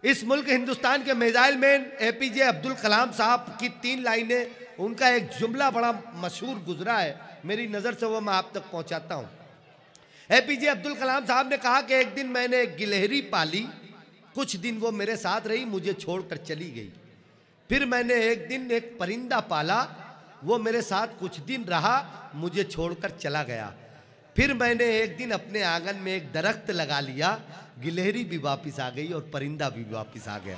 इस मुल्क हिंदुस्तान के missile man APJ Abdul Kalam साहब की 3 लाइनें, उनका एक जुमला बड़ा मशहूर गुजरा है, मेरी नज़र से वो मैं आप तक पहुंचाता हूं। एपीजे अब्दुल कलाम साहब ने कहा कि एक दिन मैंने एक गिलहरी पाली, कुछ दिन वो मेरे साथ रही, मुझे छोड़कर चली गई। फिर मैंने एक दिन एक परिंदा पाला, वो मेरे साथ कुछ दिन रहा, मुझे छोड़कर चला गया। फिर मैंने एक दिन अपने आंगन में एक दरख्त लगा लिया, गिलहरी भी वापस आ गई और परिंदा भी वापस आ गया।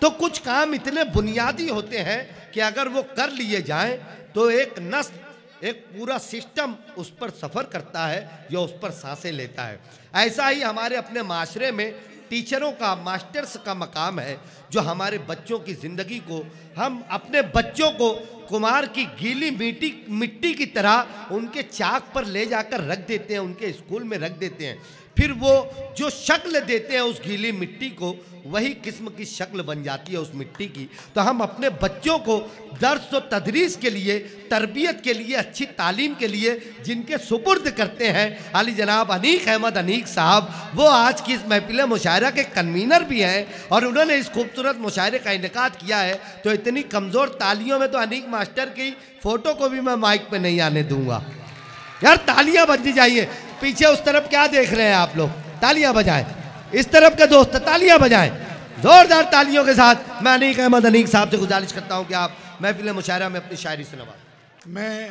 तो कुछ काम इतने बुनियादी होते हैं कि अगर वो कर लिए जाएं तो एक नस्ल, एक पूरा सिस्टम उस पर सफ़र करता है या उस पर सांसें लेता है। ऐसा ही हमारे अपने माशरे में टीचरों का, मास्टर्स का मकाम है, जो हमारे बच्चों की ज़िंदगी को, हम अपने बच्चों को कुमार की गीली मिट्टी की तरह उनके चाक पर ले जाकर रख देते हैं, उनके स्कूल में रख देते हैं। फिर वो जो शक्ल देते हैं उस गीली मिट्टी को, वही किस्म की शक्ल बन जाती है उस मिट्टी की। तो हम अपने बच्चों को दर्स और तदरीस के लिए, तरबियत के लिए, अच्छी तालीम के लिए जिनके सुपुर्द करते हैं अली जनाब अनीक अहमद अनीक साहब, वो आज की इस महफिल मुशायरा के कन्वीनर भी हैं और उन्होंने इस खूबसूरत मुशायरे का इनेकाद किया है। तो इतनी कमज़ोर तालियों में तो अनीक मास्टर की फ़ोटो को भी मैं माइक पर नहीं आने दूंगा। यार तालियां बजनी चाहिए। पीछे उस तरफ क्या देख रहे हैं आप लोग? तालियां बजाएं। इस तरफ के दोस्त तालियां बजाएं, जोरदार तालियों के साथ। मैं अनीक अहमद अनीक साहब से गुजारिश करता हूं कि आप महफिल मुशायरा में अपनी शायरी सुनवाएं। मैं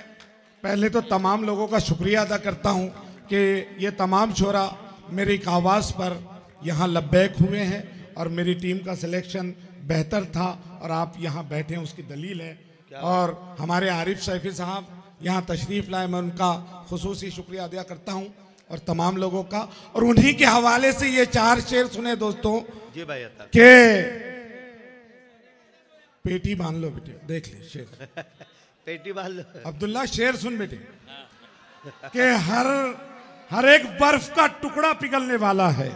पहले तो तमाम लोगों का शुक्रिया अदा करता हूं कि ये तमाम शोरा मेरी एक आवाज़ पर यहाँ लब्बैक हुए हैं और मेरी टीम का सिलेक्शन बेहतर था और आप यहाँ बैठे हैं, उसकी दलील है। और हमारे आरिफ सैफी साहब यहाँ तशरीफ़ लाए, मैं उनका खुसूसी शुक्रिया अदा करता हूँ और तमाम लोगों का। और उन्हीं के हवाले से ये 4 शेर सुने दोस्तों जी भाई के पेटी बांध लो बेटे, देख ले शेर पेटी बांध लो अब्दुल्ला, शेर सुन बेटे के हर एक बर्फ का टुकड़ा पिघलने वाला है,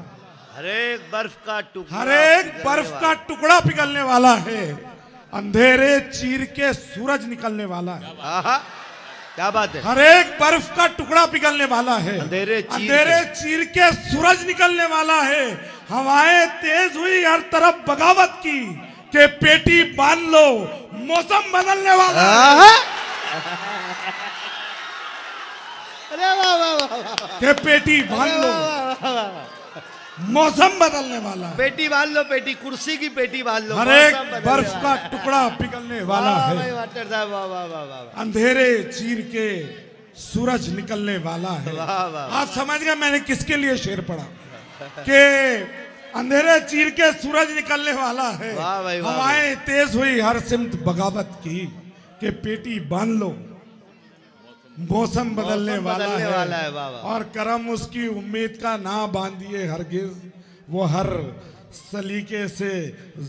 हर एक बर्फ का टुकड़ा, हर एक बर्फ का टुकड़ा पिघलने वाला है, अंधेरे चीर के सूरज निकलने वाला है। क्या बात है? हर एक बर्फ का टुकड़ा पिघलने वाला है, अंधेरे चीर के सूरज निकलने वाला है। हवाएं तेज हुई हर तरफ बगावत की, के पेटी बांध लो मौसम बदलने वाला है। अरे वाह वाह वाह, के पेटी बांध लो मौसम बदलने वाला है। पेटी बांध लो, पेटी, कुर्सी की पेटी बांध लो, हर एक बर्फ का टुकड़ा पिघलने वाला है, अंधेरे चीर के सूरज निकलने वाला है। आप समझ गए मैंने किसके लिए शेर पढ़ा? कि अंधेरे चीर के सूरज निकलने वाला है, हवाएं तेज हुई हर सिमत बगावत की, के पेटी बांध लो मौसम बदलने वाला है। और करम उसकी उम्मीद का ना बांधिए हरगिज, वो हर सलीके से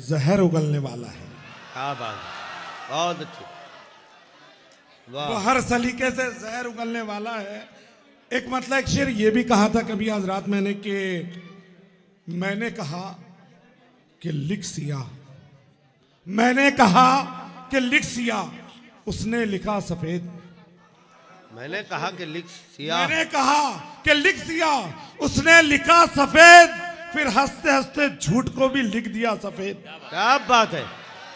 जहर उगलने वाला है। क्या बात, बहुत अच्छी, वो हर सलीके से जहर उगलने वाला है। एक मतलब एक शेर ये भी कहा था कभी आज रात मैंने कि मैंने कहा कि लिख सिया, मैंने कहा कि लिख सिया, उसने लिखा सफेद। मैंने कहा कि लिख सिया, मैंने कहा कि लिख सिया, उसने लिखा सफेद, फिर हंसते हंसते झूठ को भी लिख दिया सफेद। क्या बात है,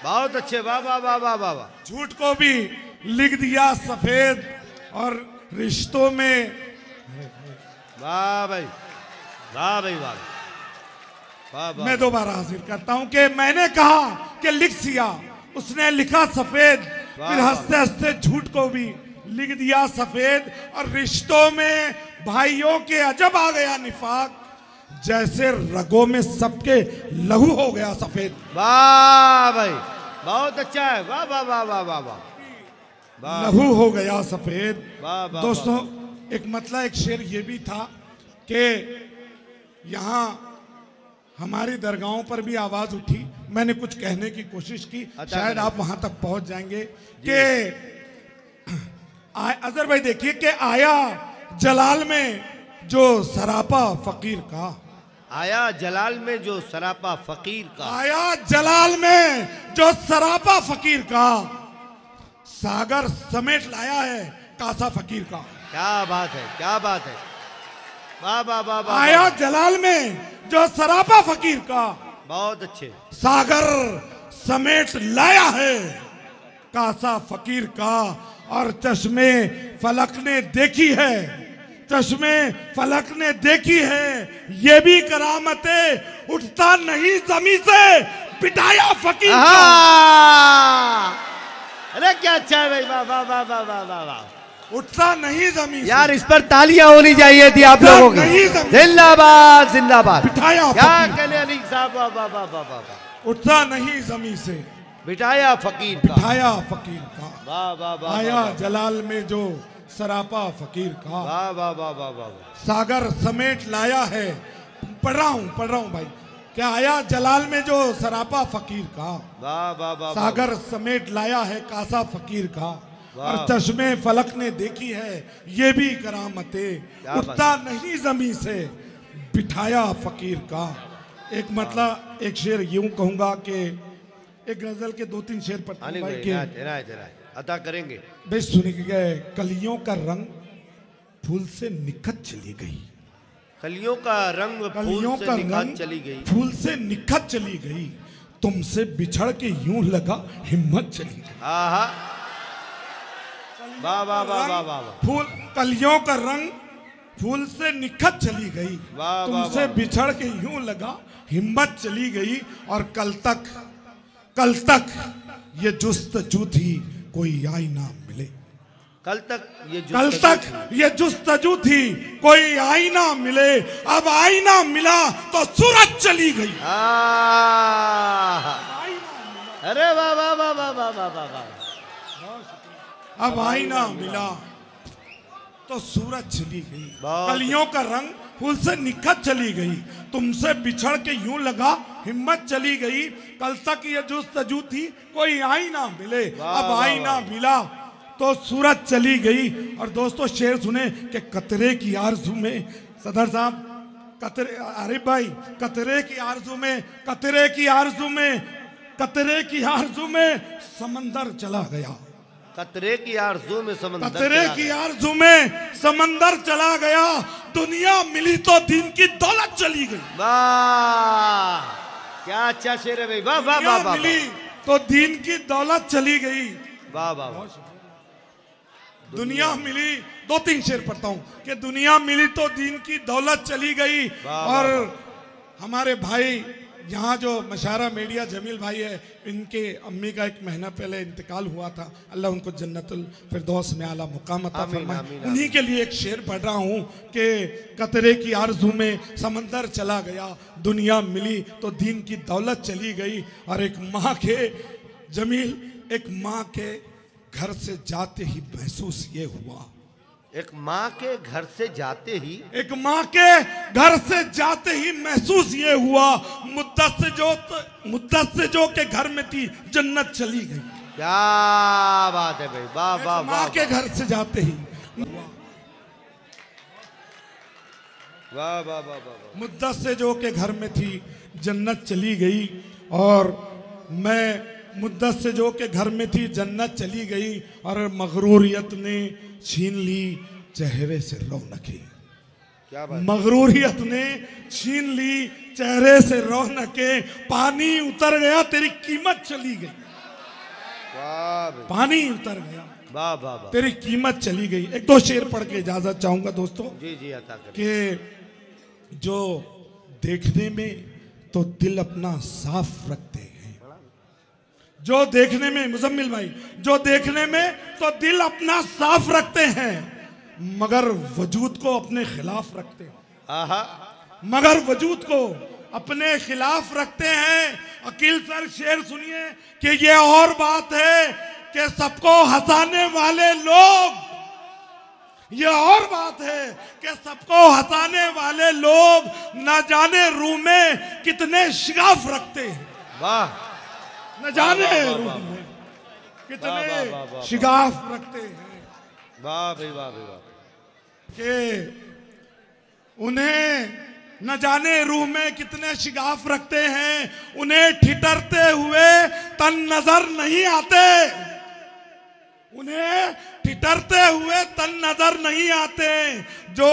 बहुत अच्छे, वाह वाह वाह वाह वाह वाह। झूठ को भी लिख दिया सफेद और रिश्तों में, वाह भाई वाह भाई वाह वाह। मैं दोबारा हाजिर करता हूं कि मैंने कहा कि लिख सिया, उसने लिखा सफेद, फिर हंसते हंसते झूठ को भी लिख दिया सफेद। और रिश्तों में भाइयों के अजब आ गया निफाक, जैसे रगों में सबके लहू हो गया सफेद। वाह भाई, बहुत अच्छा है, वाह वाह वाह वाह वाह वाह। लहू हो गया सफेद। वाह वाह। दोस्तों एक मतलब एक शेर ये भी था कि यहाँ हमारी दरगाहों पर भी आवाज उठी, मैंने कुछ कहने की कोशिश की, शायद आप वहां तक पहुंच जाएंगे कि अजहर भाई देखिए कि आया जलाल में जो सरापा फकीर का, आया जलाल में जो सरापा फकीर का, आया जलाल में जो सरापा फकीर का, सागर समेट लाया है कासा फकीर का। क्या बात है, क्या बात है, वाह वाह वाह। आया जलाल में जो सरापा फकीर का, बहुत अच्छे। सागर समेट लाया है कासा फकीर का, और चश्मे फलक ने देखी है, चश्मे फलक ने देखी है, ये भी करामत है, उठता नहीं जमी से बिठाया फकीर का। अरे क्या अच्छा है भाई, वाह वाह वाह वाह वाह वाह वाह। उठता नहीं जमीन यार, इस पर तालियां होनी चाहिए थी आप लोगों की। जिंदाबाद जिंदाबाद। बिठाया क्या कहने अलीक साहब, वाह वाह वाह वाह वाह। उठता नहीं जमीन से बिठाया फकीर का, बिठाया फकीर का। वाह वाह वाह। आया जलाल में जो सरापा फकीर का। वाह वाह वाह वाह वाह। सागर समेट लाया है, पढ़ रहा हूँ भाई, क्या आया जलाल में जो सरापा फकीर का। वाह वाह वाह। सागर समेट लाया है कासा फकीर का, और चश्मे फलक ने देखी है, ये भी करामते, उठता नहीं जमीन से बिठाया फकीर का। एक मतलब एक शेर यूं कहूंगा कि एक गजल के 2-3 शेर पढ़ता हूं भाई के अदा करेंगे। बेश सुनी गए। कलियों का रंग फूल से निखत चली गई, कलियों का रंग कलियों का रंग चली गई, फूल से निखत चली गई, तुमसे बिछड़ के यूं लगा हिम्मत चली गई। आहा, वाह वाह वाह वाह वाह। फूल कलियों का रंग फूल से निखत चली गई, तुमसे बिछड़ के यूं लगा हिम्मत चली गई, और कल तक ये जुस्तजू थी कोई आई ना मिले, कल तक ये जुस्तजू थी कोई आई ना मिले, अब आई ना मिला तो सूरज चली गई। अरे वाह वाह वाह वाह वाह वाह वाह। अब आई ना मिला तो सूरज चली गई, कलियों का रंग फूल से निखत चली गई, तुमसे बिछड़ के यूं लगा हिम्मत चली गई, कल तक ये जुस्तजू थी कोई आई ना मिले, अब आई ना मिला तो सूरज चली गई। और दोस्तों शेर सुने कि कतरे की आरज़ू में, सदर साहब कतरे, अरे भाई कतरे की आरज़ू में, कतरे की आरज़ू में, कतरे की आरज़ू में समंदर चला गया, कतरे की आरज़ू में समंदर, कतरे की आरज़ू में समंदर चला गया, दुनिया मिली तो दिन की दौलत चली गई। वाह क्या अच्छा शेर है भाई, वाह वाह वाह वाह। मिली तो दिन की दौलत चली गई, वाह वाह। दुनिया मिली, 2-3 शेर पढ़ता हूँ कि दुनिया मिली तो दिन की दौलत चली गई। और हमारे भाई यहाँ जो मशारा मीडिया जमील भाई है, इनके अम्मी का 1 महीना पहले इंतकाल हुआ था, अल्लाह उनको जन्नतुल फिरदौस में आला मुकाम अता फरमाए। उन्हीं के लिए एक शेर पढ़ रहा हूँ कि कतरे की आरज़ू में समंदर चला गया, दुनिया मिली तो दीन की दौलत चली गई, और एक माँ के जमील, एक माँ के घर से जाते ही महसूस ये हुआ, एक माँ के घर से जाते ही, एक माँ के घर से जाते ही महसूस ये हुआ, मुद्दत से जो के घर में थी जन्नत चली गई। क्या बात है भाई, वाह वाह वाह। माँ के घर से जाते ही, वाह वाह वाह वाह। मुद्दत से जो के घर में थी जन्नत चली गई, और मैं मुद्दत से जो के घर में थी जन्नत चली गई, और मगरूरियत ने छीन ली चेहरे से रौनकें, क्या बात, मगरूरियत ने छीन ली चेहरे से रौनकें, पानी उतर गया तेरी कीमत चली गई, पानी उतर गया, वाह वाह वाह, तेरी कीमत चली गई। 1-2 शेर पढ़ के इजाजत चाहूंगा दोस्तों। जी जी अता करें। कि जो देखने में तो दिल अपना साफ रखते हैं, जो देखने में, मुजम्मिल भाई, जो देखने में तो दिल अपना साफ रखते हैं, मगर वजूद को अपने खिलाफ रखते हैं, आहा, मगर वजूद को अपने खिलाफ रखते हैं। अकील सर शेर सुनिए कि ये और बात है कि सबको हंसाने वाले लोग, ये और बात है कि सबको हंसाने वाले लोग न जाने रूह में कितने शिगाफ रखते हैं, वाह, न जाने रूह में कितने शिगाफ रखते हैं, वाह भाई वाह भाई वाह, कि उन्हें न जाने रूह में कितने शिगाफ रखते हैं, उन्हें ठिठरते हुए तन नजर नहीं आते, उन्हें ठिठरते हुए तन नजर नहीं आते, जो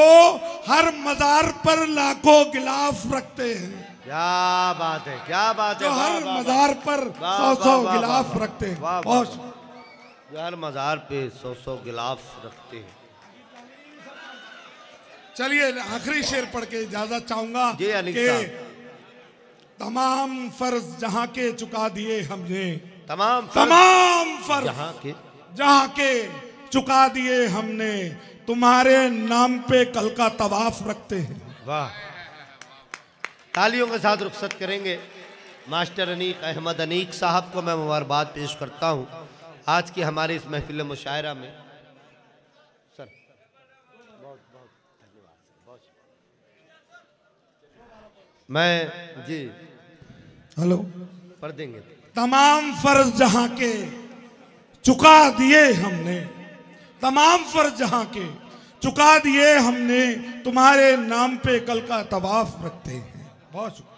हर मजार पर लाखों गिलाफ रखते हैं। क्या बात है, क्या बात है। जो हर मजार पर 100-100 गिलाफ रखते हैं। जो हर मजार पे 100-100 गिलाफ रखते हैं। चलिए आखिरी शेर पढ़ के इजाजत चाहूंगा कि तमाम फर्ज जहां के चुका दिए हमने, तमाम फर्ज जहां के चुका दिए हमने, तुम्हारे नाम पे कल का तवाफ रखते हैं। वाह, तालियों के साथ रुखसत करेंगे मास्टर अनीक अहमद अनीक साहब को मैं मुबारकबाद पेश करता हूं आज की हमारी इस महफिल मुशायरा में। सर बहुत बहुत धन्यवाद। मैं जी हेलो पढ़ देंगे। तमाम फर्ज जहां के चुका दिए हमने, तमाम फर्ज जहां के चुका दिए हमने, तुम्हारे नाम पे कल का तवाफ रखते हैं। बहुत शुक्रिया।